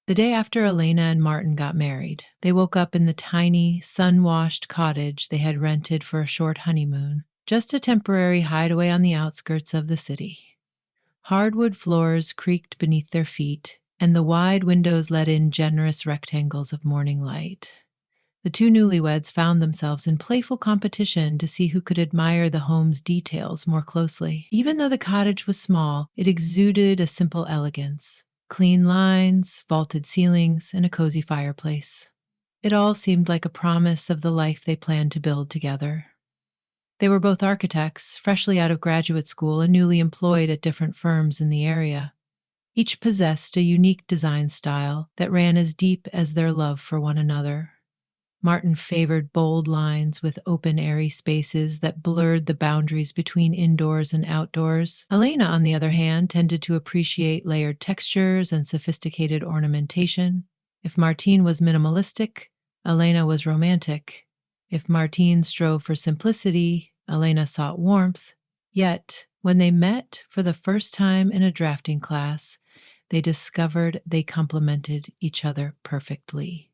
The day after Elena and Martin got married, they woke up in the tiny, sun washed cottage they had rented for a short honeymoon, just a temporary hideaway on the outskirts of the city. Hardwood floors creaked beneath their feet, and the wide windows let in generous rectangles of morning light. The two newlyweds found themselves in playful competition to see who could admire the home's details more closely. Even though the cottage was small, it exuded a simple elegance: clean lines, vaulted ceilings, and a cozy fireplace. It all seemed like a promise of the life they planned to build together. They were both architects, freshly out of graduate school and newly employed at different firms in the area. Each possessed a unique design style that ran as deep as their love for one another. Martin favored bold lines with open, airy spaces that blurred the boundaries between indoors and outdoors. Elena, on the other hand, tended to appreciate layered textures and sophisticated ornamentation. If Martine was minimalistic, Elena was romantic. If Martine strove for simplicity, Elena sought warmth. Yet, when they met for the first time in a drafting class, they discovered they complemented each other perfectly.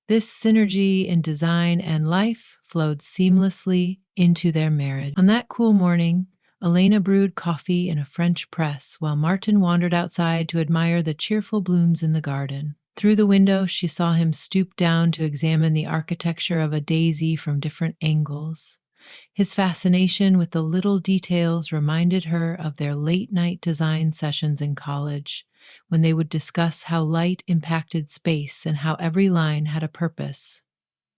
This synergy in design and life flowed seamlessly into their marriage. On that cool morning, Elena brewed coffee in a French press while Martin wandered outside to admire the cheerful blooms in the garden. Through the window, she saw him stoop down to examine the architecture of a daisy from different angles. His fascination with the little details reminded her of their late night design sessions in college, when they would discuss how light impacted space and how every line had a purpose.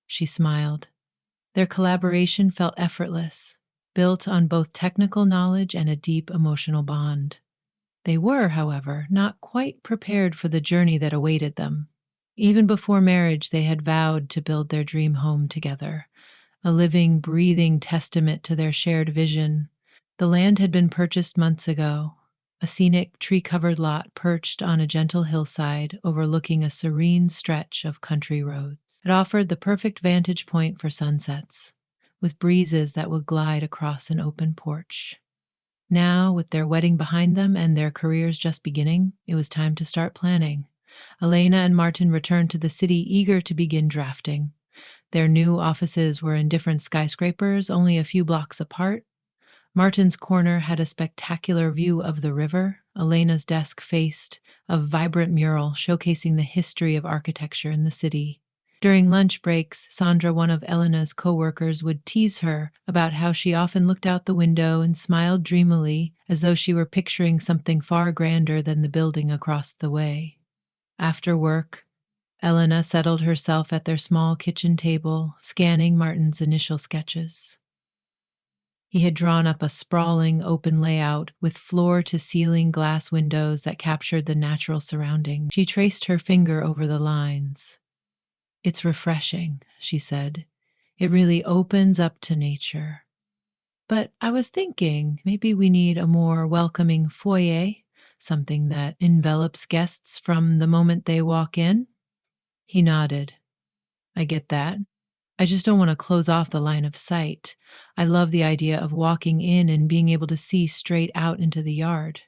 She smiled. Their collaboration felt effortless, built on both technical knowledge and a deep emotional bond. They were, however, not quite prepared for the journey that awaited them. Even before marriage, they had vowed to build their dream home together, a living, breathing testament to their shared vision. The land had been purchased months ago, a scenic, tree covered lot perched on a gentle hillside overlooking a serene stretch of country roads. It offered the perfect vantage point for sunsets, with breezes that would glide across an open porch. Now, with their wedding behind them and their careers just beginning, it was time to start planning. Elena and Martin returned to the city eager to begin drafting. Their new offices were in different skyscrapers, only a few blocks apart. Martin's corner had a spectacular view of the river. Elena's desk faced a vibrant mural showcasing the history of architecture in the city. During lunch breaks, Sandra, one of Elena's coworkers, would tease her about how she often looked out the window and smiled dreamily as though she were picturing something far grander than the building across the way. After work, Elena settled herself at their small kitchen table, scanning Martin's initial sketches. He had drawn up a sprawling open layout with floor-to-ceiling glass windows that captured the natural surroundings. She traced her finger over the lines. "It's refreshing," she said. "It really opens up to nature. But I was thinking maybe we need a more welcoming foyer, something that envelops guests from the moment they walk in." He nodded. "I get that. I just don't want to close off the line of sight. I love the idea of walking in and being able to see straight out into the yard."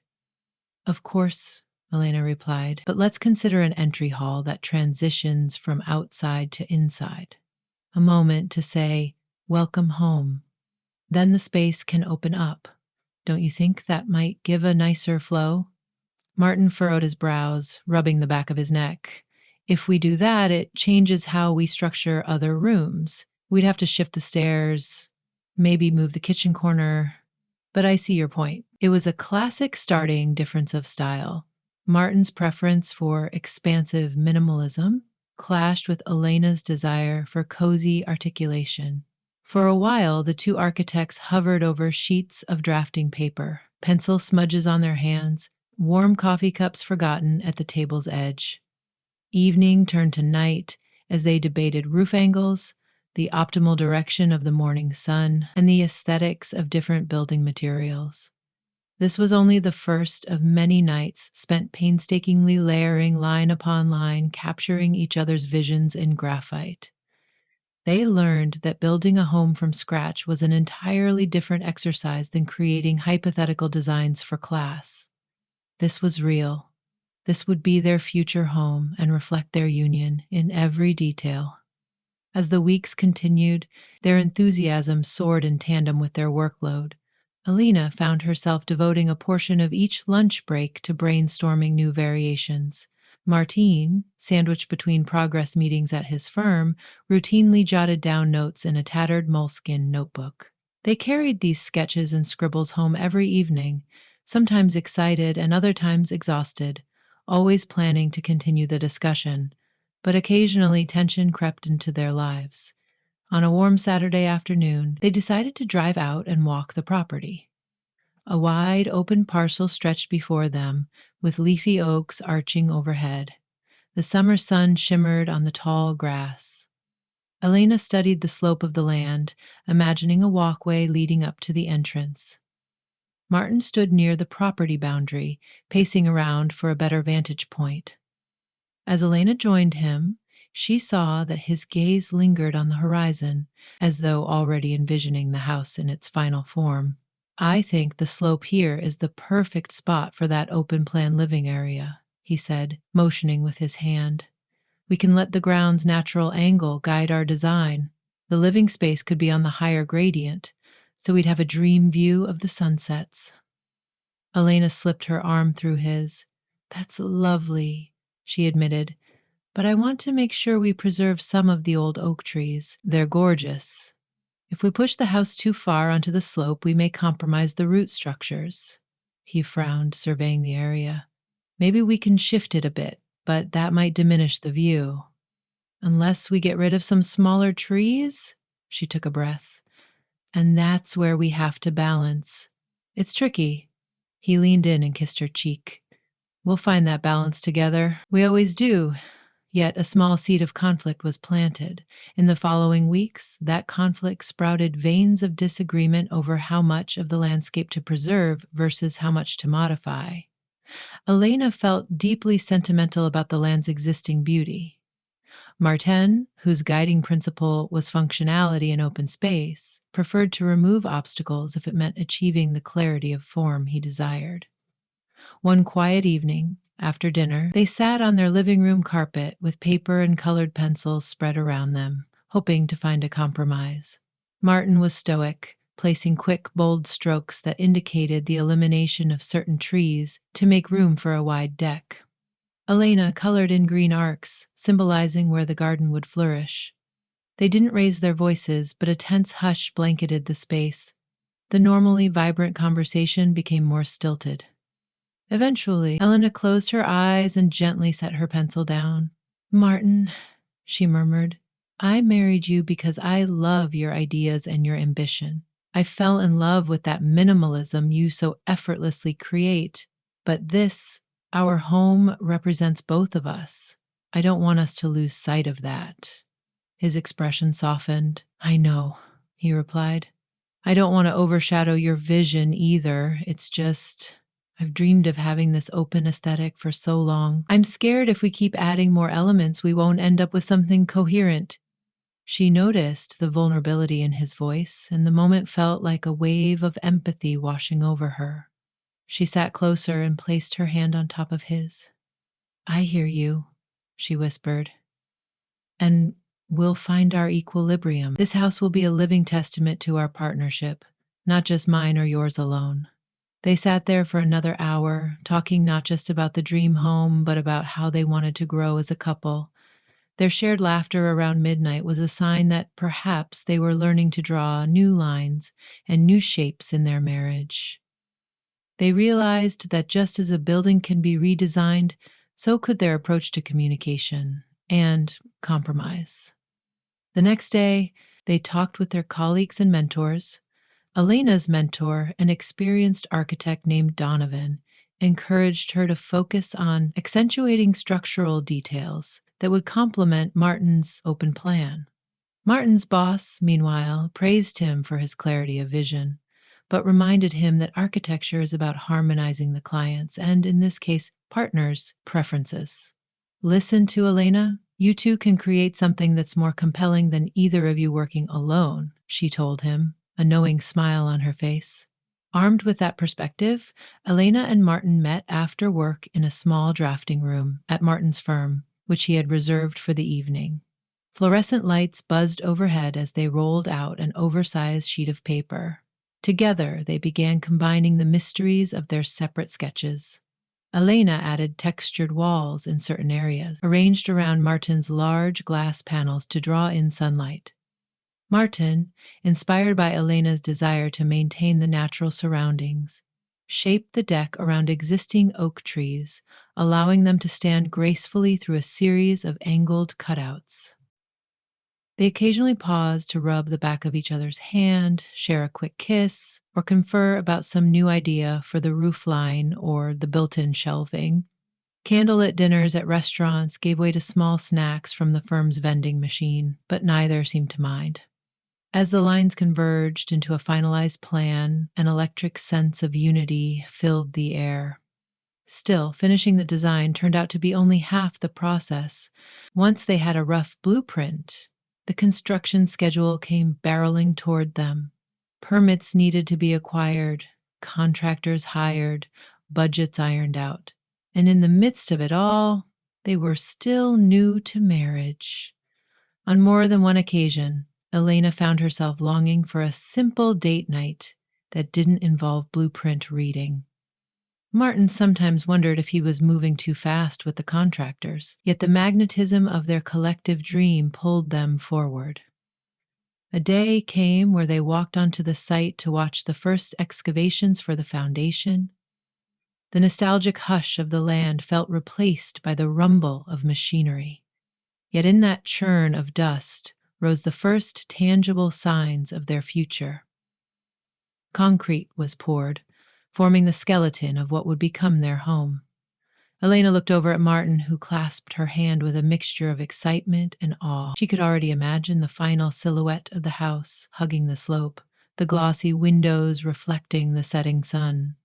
"Of course," Elena replied, "but let's consider an entry hall that transitions from outside to inside. A moment to say, 'Welcome home.' Then the space can open up. Don't you think that might give a nicer flow?" Martin furrowed his brows, rubbing the back of his neck. "If we do that, it changes how we structure other rooms. We'd have to shift the stairs, maybe move the kitchen corner. But I see your point." It was a classic starting difference of style. Martin's preference for expansive minimalism clashed with Elena's desire for cozy articulation. For a while, the two architects hovered over sheets of drafting paper, pencil smudges on their hands, warm coffee cups forgotten at the table's edge. Evening turned to night as they debated roof angles, the optimal direction of the morning sun, and the aesthetics of different building materials. This was only the first of many nights spent painstakingly layering line upon line, capturing each other's visions in graphite. They learned that building a home from scratch was an entirely different exercise than creating hypothetical designs for class. This was real. This would be their future home and reflect their union in every detail. As the weeks continued, their enthusiasm soared in tandem with their workload. Alina found herself devoting a portion of each lunch break to brainstorming new variations. Martine, sandwiched between progress meetings at his firm, routinely jotted down notes in a tattered moleskin notebook. They carried these sketches and scribbles home every evening, sometimes excited and other times exhausted, always planning to continue the discussion. But occasionally tension crept into their lives. On a warm Saturday afternoon, they decided to drive out and walk the property. A wide open parcel stretched before them, with leafy oaks arching overhead. The summer sun shimmered on the tall grass. Elena studied the slope of the land, imagining a walkway leading up to the entrance. Martin stood near the property boundary, pacing around for a better vantage point. As Elena joined him, she saw that his gaze lingered on the horizon, as though already envisioning the house in its final form. I think the slope here is the perfect spot for that open plan living area, he said, motioning with his hand. We can let the ground's natural angle guide our design. The living space could be on the higher gradient, so we'd have a dream view of the sunsets. Elena slipped her arm through his. That's lovely, she admitted, but I want to make sure we preserve some of the old oak trees. They're gorgeous. If we push the house too far onto the slope, we may compromise the root structures. He frowned, surveying the area. Maybe we can shift it a bit, but that might diminish the view. Unless we get rid of some smaller trees? She took a breath. And that's where we have to balance. It's tricky. He leaned in and kissed her cheek. We'll find that balance together. We always do. Yet a small seed of conflict was planted. In the following weeks, that conflict sprouted veins of disagreement over how much of the landscape to preserve versus how much to modify. Elena felt deeply sentimental about the land's existing beauty. Martin, whose guiding principle was functionality and open space, preferred to remove obstacles if it meant achieving the clarity of form he desired. One quiet evening, after dinner, they sat on their living room carpet with paper and colored pencils spread around them, hoping to find a compromise. Martin was stoic, placing quick, bold strokes that indicated the elimination of certain trees to make room for a wide deck. Elena colored in green arcs, symbolizing where the garden would flourish. They didn't raise their voices, but a tense hush blanketed the space. The normally vibrant conversation became more stilted. Eventually, Elena closed her eyes and gently set her pencil down. Martin, she murmured, I married you because I love your ideas and your ambition. I fell in love with that minimalism you so effortlessly create. But this, our home, represents both of us. I don't want us to lose sight of that. His expression softened. I know, he replied. I don't want to overshadow your vision either. It's just, I've dreamed of having this open aesthetic for so long. I'm scared if we keep adding more elements, we won't end up with something coherent. She noticed the vulnerability in his voice, and the moment felt like a wave of empathy washing over her. She sat closer and placed her hand on top of his. I hear you, she whispered. And we'll find our equilibrium. This house will be a living testament to our partnership, not just mine or yours alone. They sat there for another hour, talking not just about the dream home, but about how they wanted to grow as a couple. Their shared laughter around midnight was a sign that perhaps they were learning to draw new lines and new shapes in their marriage. They realized that just as a building can be redesigned, so could their approach to communication and compromise. The next day, they talked with their colleagues and mentors. Elena's mentor, an experienced architect named Donovan, encouraged her to focus on accentuating structural details that would complement Martin's open plan. Martin's boss, meanwhile, praised him for his clarity of vision, but reminded him that architecture is about harmonizing the client's, and in this case, partners' preferences. Listen to Elena. You two can create something that's more compelling than either of you working alone, she told him, a knowing smile on her face. Armed with that perspective, Elena and Martin met after work in a small drafting room at Martin's firm, which he had reserved for the evening. Fluorescent lights buzzed overhead as they rolled out an oversized sheet of paper. Together, they began combining the mysteries of their separate sketches. Elena added textured walls in certain areas, arranged around Martin's large glass panels to draw in sunlight. Martin, inspired by Elena's desire to maintain the natural surroundings, shaped the deck around existing oak trees, allowing them to stand gracefully through a series of angled cutouts. They occasionally paused to rub the back of each other's hand, share a quick kiss, or confer about some new idea for the roof line or the built-in shelving. Candlelit dinners at restaurants gave way to small snacks from the firm's vending machine, but neither seemed to mind. As the lines converged into a finalized plan, an electric sense of unity filled the air. Still, finishing the design turned out to be only half the process. Once they had a rough blueprint, the construction schedule came barreling toward them. Permits needed to be acquired, contractors hired, budgets ironed out. And in the midst of it all, they were still new to marriage. On more than one occasion, Elena found herself longing for a simple date night that didn't involve blueprint reading. Martin sometimes wondered if he was moving too fast with the contractors, yet the magnetism of their collective dream pulled them forward. A day came where they walked onto the site to watch the first excavations for the foundation. The nostalgic hush of the land felt replaced by the rumble of machinery. Yet in that churn of dust rose the first tangible signs of their future. Concrete was poured, forming the skeleton of what would become their home. Elena looked over at Martin, who clasped her hand with a mixture of excitement and awe. She could already imagine the final silhouette of the house hugging the slope, the glossy windows reflecting the setting sun.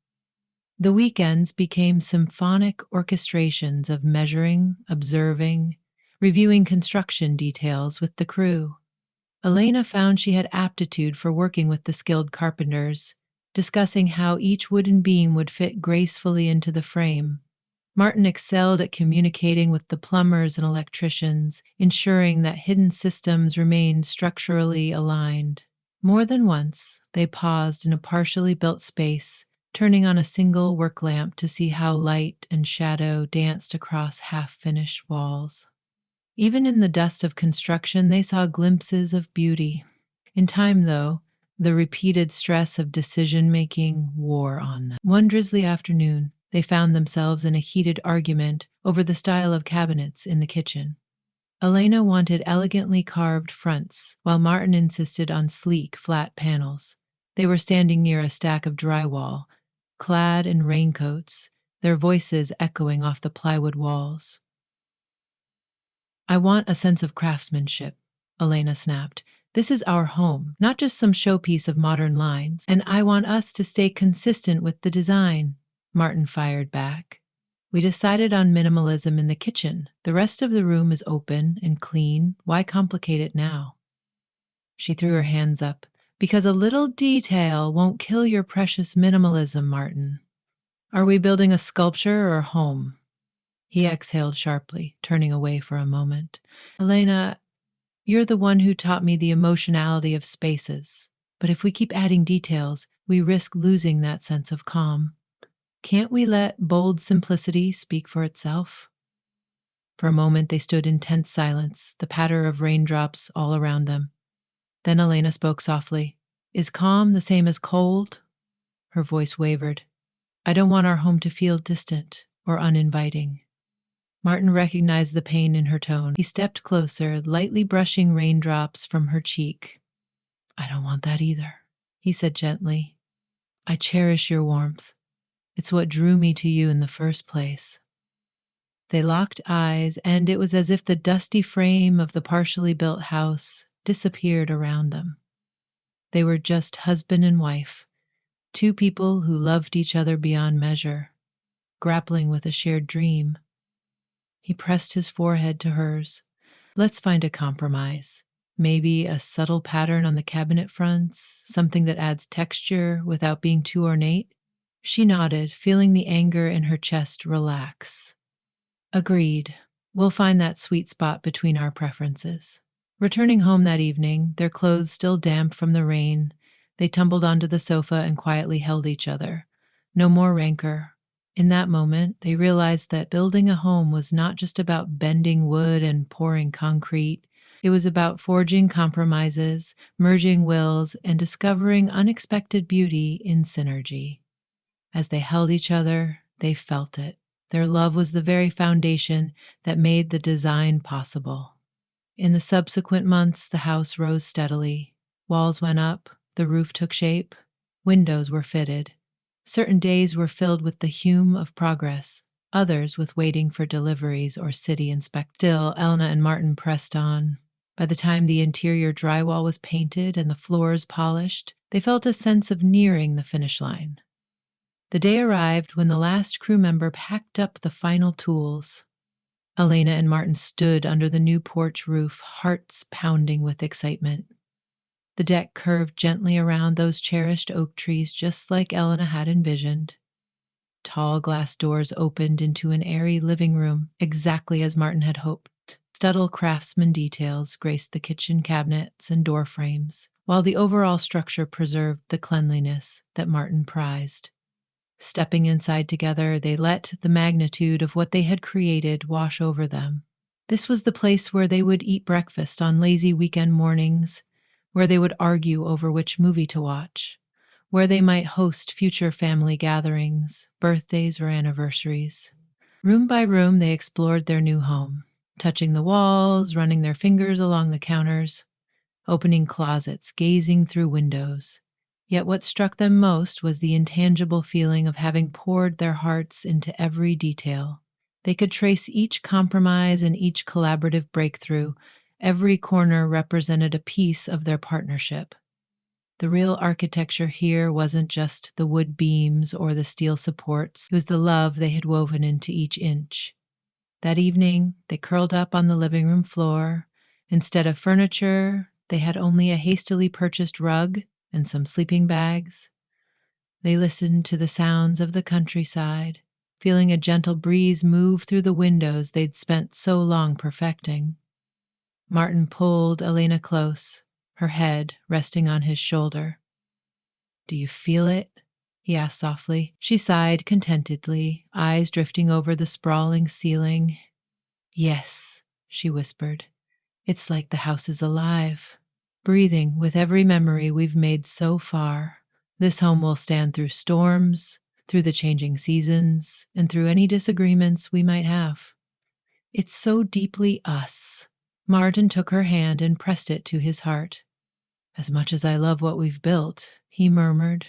The weekends became symphonic orchestrations of measuring, observing, reviewing construction details with the crew. Elena found she had aptitude for working with the skilled carpenters, discussing how each wooden beam would fit gracefully into the frame. Martin excelled at communicating with the plumbers and electricians, ensuring that hidden systems remained structurally aligned. More than once, they paused in a partially built space, turning on a single work lamp to see how light and shadow danced across half-finished walls. Even in the dust of construction, they saw glimpses of beauty. In time, though, the repeated stress of decision-making wore on them. One drizzly afternoon, they found themselves in a heated argument over the style of cabinets in the kitchen. Elena wanted elegantly carved fronts, while Martin insisted on sleek, flat panels. They were standing near a stack of drywall, clad in raincoats, their voices echoing off the plywood walls. "I want a sense of craftsmanship," Elena snapped. "This is our home, not just some showpiece of modern lines, and I want us to stay consistent with the design," Martin fired back. "We decided on minimalism in the kitchen. The rest of the room is open and clean. Why complicate it now?" She threw her hands up. "Because a little detail won't kill your precious minimalism, Martin. Are we building a sculpture or a home?" He exhaled sharply, turning away for a moment. "Elena, you're the one who taught me the emotionality of spaces. But if we keep adding details, we risk losing that sense of calm. Can't we let bold simplicity speak for itself?" For a moment they stood in tense silence, the patter of raindrops all around them. Then Elena spoke softly. "Is calm the same as cold?" Her voice wavered. "I don't want our home to feel distant or uninviting." Martin recognized the pain in her tone. He stepped closer, lightly brushing raindrops from her cheek. "I don't want that either," he said gently. "I cherish your warmth. It's what drew me to you in the first place." They locked eyes, and it was as if the dusty frame of the partially built house disappeared around them. They were just husband and wife, two people who loved each other beyond measure, grappling with a shared dream. He pressed his forehead to hers. "Let's find a compromise. Maybe a subtle pattern on the cabinet fronts, something that adds texture without being too ornate? She nodded, feeling the anger in her chest relax. Agreed. We'll find that sweet spot between our preferences. Returning home that evening, their clothes still damp from the rain, they tumbled onto the sofa and quietly held each other. No more rancor. In that moment, they realized that building a home was not just about bending wood and pouring concrete. It was about forging compromises, merging wills, and discovering unexpected beauty in synergy. As they held each other, they felt it. Their love was the very foundation that made the design possible. In the subsequent months, the house rose steadily. Walls went up, the roof took shape, windows were fitted. Certain days were filled with the hum of progress, others with waiting for deliveries or city inspect. Still, Elna and Martin pressed on. By the time the interior drywall was painted and the floors polished, they felt a sense of nearing the finish line. The day arrived when the last crew member packed up the final tools. Elena and Martin stood under the new porch roof, hearts pounding with excitement. The deck curved gently around those cherished oak trees just like Elena had envisioned. Tall glass doors opened into an airy living room, exactly as Martin had hoped. Subtle craftsman details graced the kitchen cabinets and door frames, while the overall structure preserved the cleanliness that Martin prized. Stepping inside together, they let the magnitude of what they had created wash over them. This was the place where they would eat breakfast on lazy weekend mornings, where they would argue over which movie to watch, where they might host future family gatherings, birthdays, or anniversaries. Room by room, they explored their new home, touching the walls, running their fingers along the counters, opening closets, gazing through windows. Yet what struck them most was the intangible feeling of having poured their hearts into every detail. They could trace each compromise and each collaborative breakthrough. Every corner represented a piece of their partnership. The real architecture here wasn't just the wood beams or the steel supports, it was the love they had woven into each inch. That evening, they curled up on the living room floor. Instead of furniture, they had only a hastily purchased rug and some sleeping bags. They listened to the sounds of the countryside, feeling a gentle breeze move through the windows they'd spent so long perfecting. Martin pulled Elena close, her head resting on his shoulder. "Do you feel it?" he asked softly. She sighed contentedly, eyes drifting over the sprawling ceiling. "Yes," she whispered. "It's like the house is alive, breathing with every memory we've made so far. This home will stand through storms, through the changing seasons, and through any disagreements we might have. It's so deeply us." Martin took her hand and pressed it to his heart. "As much as I love what we've built," he murmured,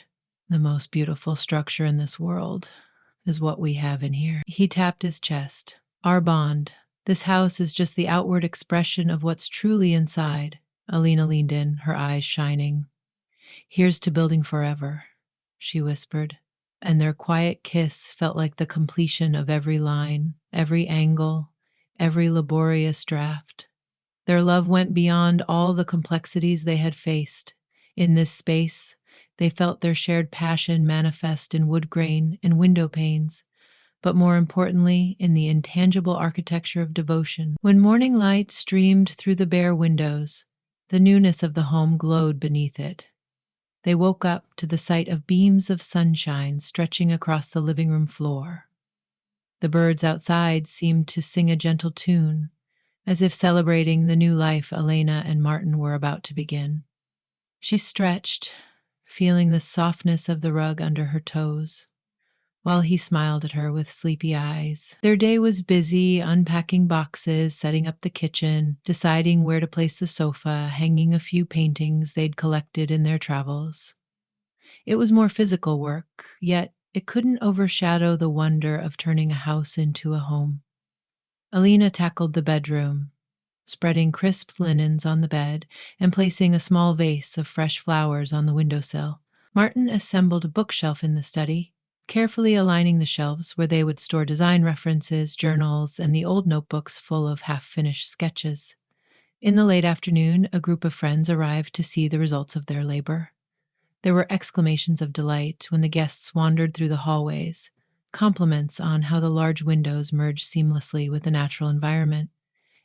"the most beautiful structure in this world is what we have in here." He tapped his chest. "Our bond. This house is just the outward expression of what's truly inside." Alina leaned in, her eyes shining. "Here's to building forever," she whispered, and their quiet kiss felt like the completion of every line, every angle, every laborious draft. Their love went beyond all the complexities they had faced. In this space, they felt their shared passion manifest in wood grain and window panes, but more importantly, in the intangible architecture of devotion. When morning light streamed through the bare windows, the newness of the home glowed beneath it. They woke up to the sight of beams of sunshine stretching across the living room floor. The birds outside seemed to sing a gentle tune, as if celebrating the new life Elena and Martin were about to begin. She stretched, feeling the softness of the rug under her toes, while he smiled at her with sleepy eyes. Their day was busy, unpacking boxes, setting up the kitchen, deciding where to place the sofa, hanging a few paintings they'd collected in their travels. It was more physical work, yet it couldn't overshadow the wonder of turning a house into a home. Alina tackled the bedroom, spreading crisp linens on the bed and placing a small vase of fresh flowers on the windowsill. Martin assembled a bookshelf in the study, carefully aligning the shelves where they would store design references, journals, and the old notebooks full of half-finished sketches. In the late afternoon, a group of friends arrived to see the results of their labor. There were exclamations of delight when the guests wandered through the hallways, compliments on how the large windows merged seamlessly with the natural environment,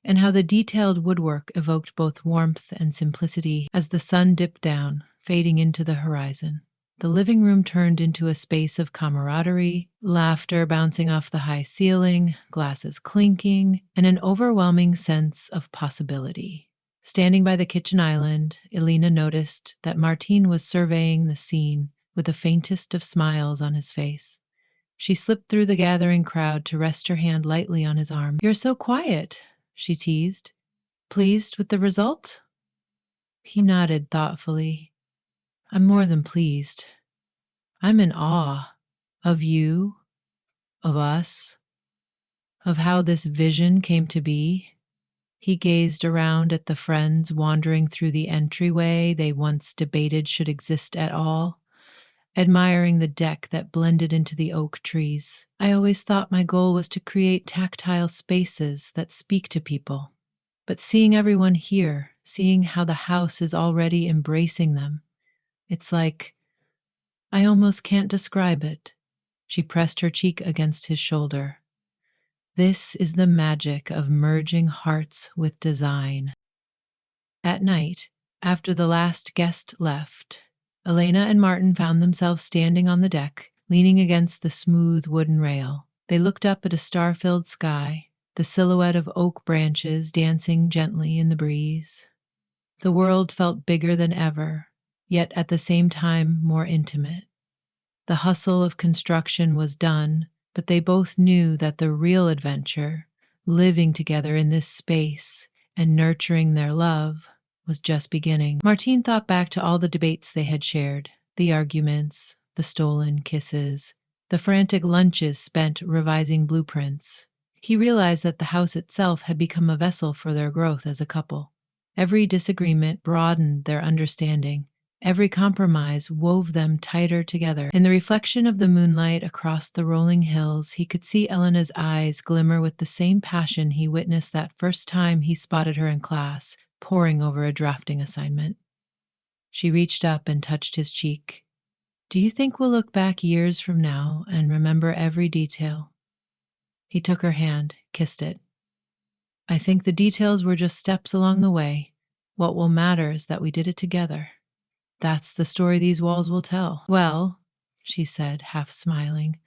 and how the detailed woodwork evoked both warmth and simplicity as the sun dipped down, fading into the horizon. The living room turned into a space of camaraderie, laughter bouncing off the high ceiling, glasses clinking, and an overwhelming sense of possibility. Standing by the kitchen island, Elena noticed that Martin was surveying the scene with the faintest of smiles on his face. She slipped through the gathering crowd to rest her hand lightly on his arm. "You're so quiet," she teased. "Pleased with the result?" He nodded thoughtfully. "I'm more than pleased. I'm in awe of you, of us, of how this vision came to be." He gazed around at the friends wandering through the entryway they once debated should exist at all, admiring the deck that blended into the oak trees. "I always thought my goal was to create tactile spaces that speak to people. But seeing everyone here, seeing how the house is already embracing them, it's like I almost can't describe it." She pressed her cheek against his shoulder. "This is the magic of merging hearts with design." At night, after the last guest left, Elena and Martin found themselves standing on the deck, leaning against the smooth wooden rail. They looked up at a star-filled sky, the silhouette of oak branches dancing gently in the breeze. The world felt bigger than ever, yet at the same time more intimate. The hustle of construction was done, but they both knew that the real adventure, living together in this space and nurturing their love, was just beginning. Martine thought back to all the debates they had shared, the arguments, the stolen kisses, the frantic lunches spent revising blueprints. He realized that the house itself had become a vessel for their growth as a couple. Every disagreement broadened their understanding. Every compromise wove them tighter together. In the reflection of the moonlight across the rolling hills, he could see Elena's eyes glimmer with the same passion he witnessed that first time he spotted her in class, poring over a drafting assignment. She reached up and touched his cheek. "Do you think we'll look back years from now and remember every detail?" He took her hand, kissed it. "I think the details were just steps along the way. What will matter is that we did it together. That's the story these walls will tell." "Well," she said, half smiling,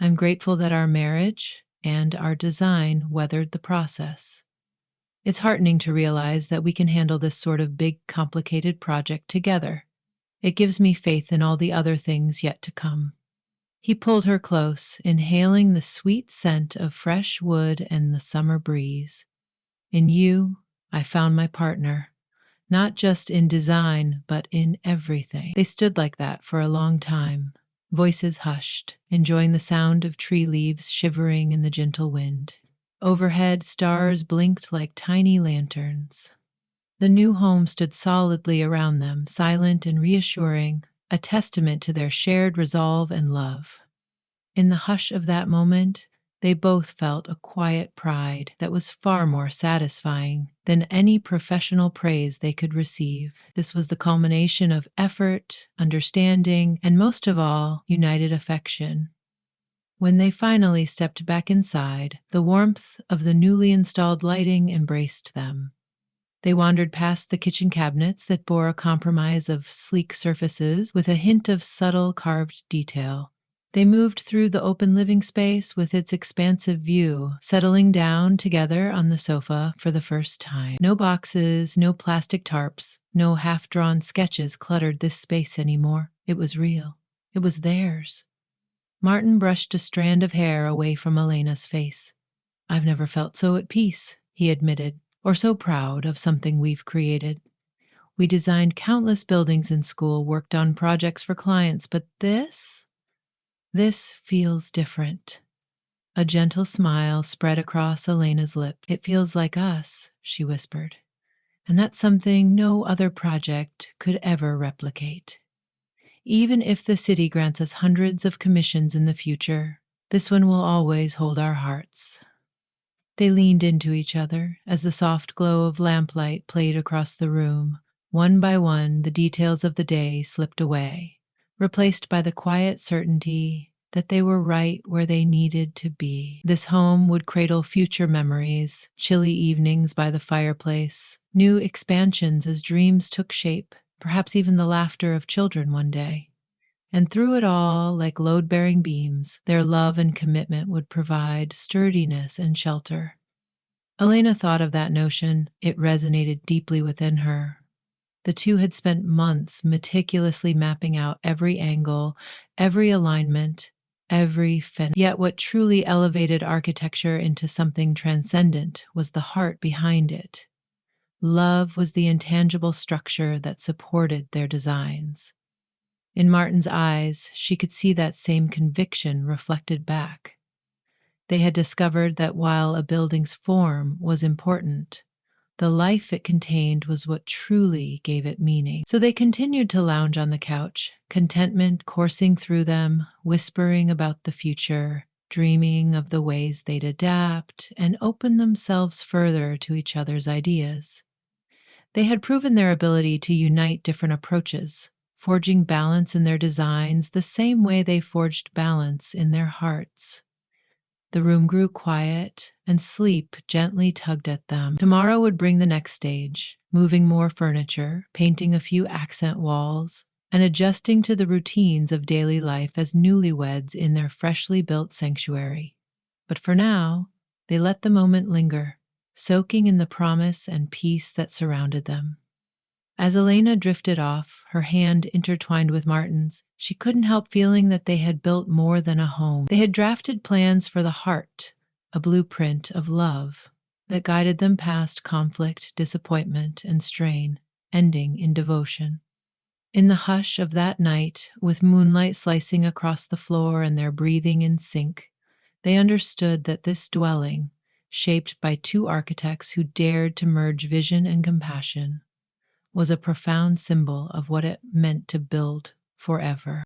"I'm grateful that our marriage and our design weathered the process. It's heartening to realize that we can handle this sort of big, complicated project together. It gives me faith in all the other things yet to come." He pulled her close, inhaling the sweet scent of fresh wood and the summer breeze. "In you, I found my partner. Not just in design, but in everything." They stood like that for a long time, voices hushed, enjoying the sound of tree leaves shivering in the gentle wind. Overhead, stars blinked like tiny lanterns. The new home stood solidly around them, silent and reassuring, a testament to their shared resolve and love. In the hush of that moment, they both felt a quiet pride that was far more satisfying than any professional praise they could receive. This was the culmination of effort, understanding, and most of all, united affection. When they finally stepped back inside, the warmth of the newly installed lighting embraced them. They wandered past the kitchen cabinets that bore a compromise of sleek surfaces with a hint of subtle carved detail. They moved through the open living space with its expansive view, settling down together on the sofa for the first time. No boxes, no plastic tarps, no half-drawn sketches cluttered this space anymore. It was real. It was theirs. Martin brushed a strand of hair away from Elena's face. "I've never felt so at peace," he admitted, "or so proud of something we've created. We designed countless buildings in school, worked on projects for clients, but this feels different." A gentle smile spread across Elena's lip. "It feels like us," she whispered, "and that's something no other project could ever replicate. Even if the city grants us hundreds of commissions in the future, this one will always hold our hearts." They leaned into each other as the soft glow of lamplight played across the room. One by one, the details of the day slipped away, replaced by the quiet certainty that they were right where they needed to be. This home would cradle future memories, chilly evenings by the fireplace, new expansions as dreams took shape, perhaps even the laughter of children one day. And through it all, like load bearing beams, their love and commitment would provide sturdiness and shelter. Elena thought of that notion. It resonated deeply within her. The two had spent months meticulously mapping out every angle, every alignment, every fin. Yet what truly elevated architecture into something transcendent was the heart behind it. Love was the intangible structure that supported their designs. In Martin's eyes, she could see that same conviction reflected back. They had discovered that while a building's form was important, the life it contained was what truly gave it meaning. So they continued to lounge on the couch, contentment coursing through them, whispering about the future, dreaming of the ways they'd adapt and open themselves further to each other's ideas. They had proven their ability to unite different approaches, forging balance in their designs the same way they forged balance in their hearts. The room grew quiet, and sleep gently tugged at them. Tomorrow would bring the next stage, moving more furniture, painting a few accent walls, and adjusting to the routines of daily life as newlyweds in their freshly built sanctuary. But for now, they let the moment linger, soaking in the promise and peace that surrounded them. As Elena drifted off, her hand intertwined with Martin's, she couldn't help feeling that they had built more than a home. They had drafted plans for the heart, a blueprint of love that guided them past conflict, disappointment, and strain, ending in devotion. In the hush of that night, with moonlight slicing across the floor and their breathing in sync, they understood that this dwelling, shaped by two architects who dared to merge vision and compassion, was a profound symbol of what it meant to build forever.